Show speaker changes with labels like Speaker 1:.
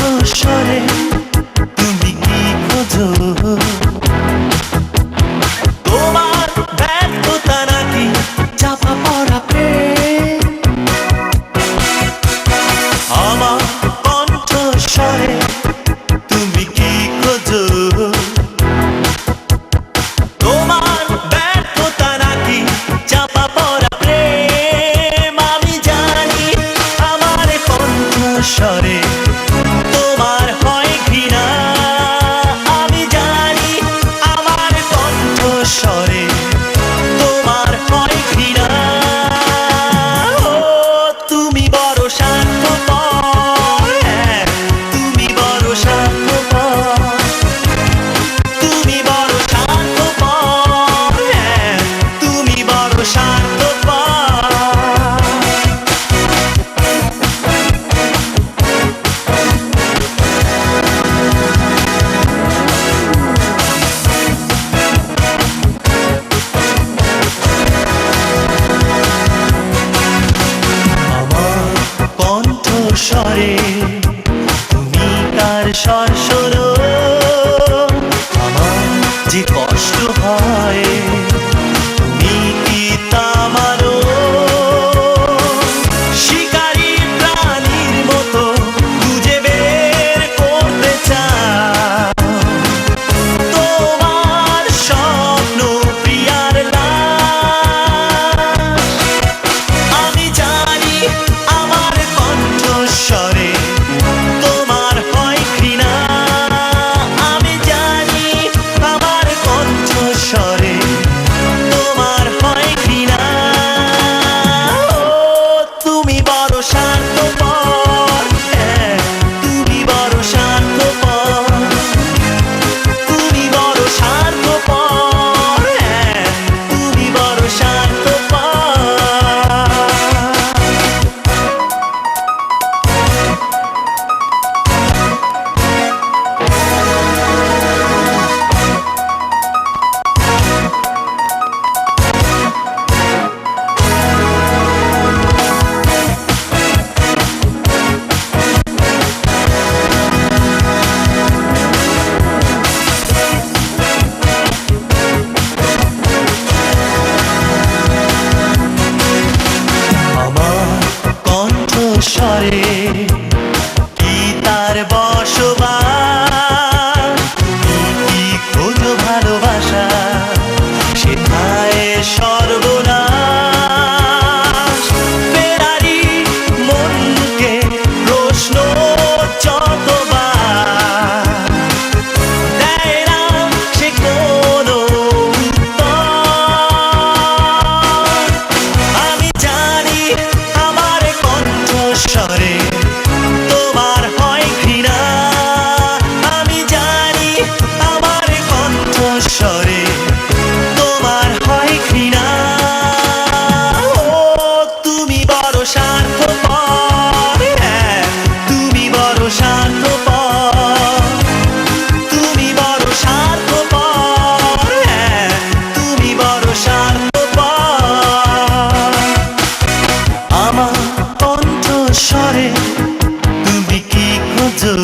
Speaker 1: কণ্ঠস্বরে তুমি কি খোঁজো? তোমার ব্যর্থতা নাকি চাপা পড়া প্রেম? আমার কণ্ঠস্বরে তুমি কি খোঁজো? তোমার ব্যর্থতা নাকি চাপা পড়া প্রেম? আমি জানি আমার কণ্ঠস্বরে তোমার হয় ঘৃণা। আমি জানি আমার কণ্ঠস্বরে তোমার হয় ঘৃণা। ও তুমি বড় স্বার্থপর, হ্যাঁ, তুমি বড় স্বার্থপর, তুমি বড় স্বার্থপর, হ্যাঁ, তুমি বড় স্বার্থপর। আমার কণ্ঠস্বরে তুমি তার স্বর শোনো। আমার যে কষ্ট হয় তুমি কি তা মানো? শিকারী প্রাণীর মতো খুঁজে বের করতে চাও তোমার স্বপ্ন প্রিয়ার লাশ। আমি জানি আমার কণ্ঠস্বরে তোমার হয় ঘৃণা। আমি জানি আমার কণ্ঠস্বরে তোমার হয় ঘৃণা। ও তুমি বড় স্বার্থপর, হ্যাঁ, তুমি বড় স্বার্থপর, তুমি বড় স্বার্থপর, হ্যাঁ, তুমি বড় স্বার্থপর। আমার কণ্ঠস্বরে কি তার বসবাস? তুমি কি খোঁজো ভালোবাসা? সেথায় সর্বনাশ। ফেরারি মনকে প্রশ্ন যতবার দেয় না সে কোনো উত্তর। আমি জানি আমার কণ্ঠস্বরে তোমার হয় ঘৃণা। আমি জানি আমার কণ্ঠস্বরে তোমার হয় ঘৃণা। ও তুমি বড় স্বার্থপর, হ্যাঁ, তুমি বড় স্বার্থপর, তুমি বড় স্বার্থপর, হ্যাঁ, তুমি বড় স্বার্থপর। আমার কণ্ঠস্বরে তুমি কি খোঁজো?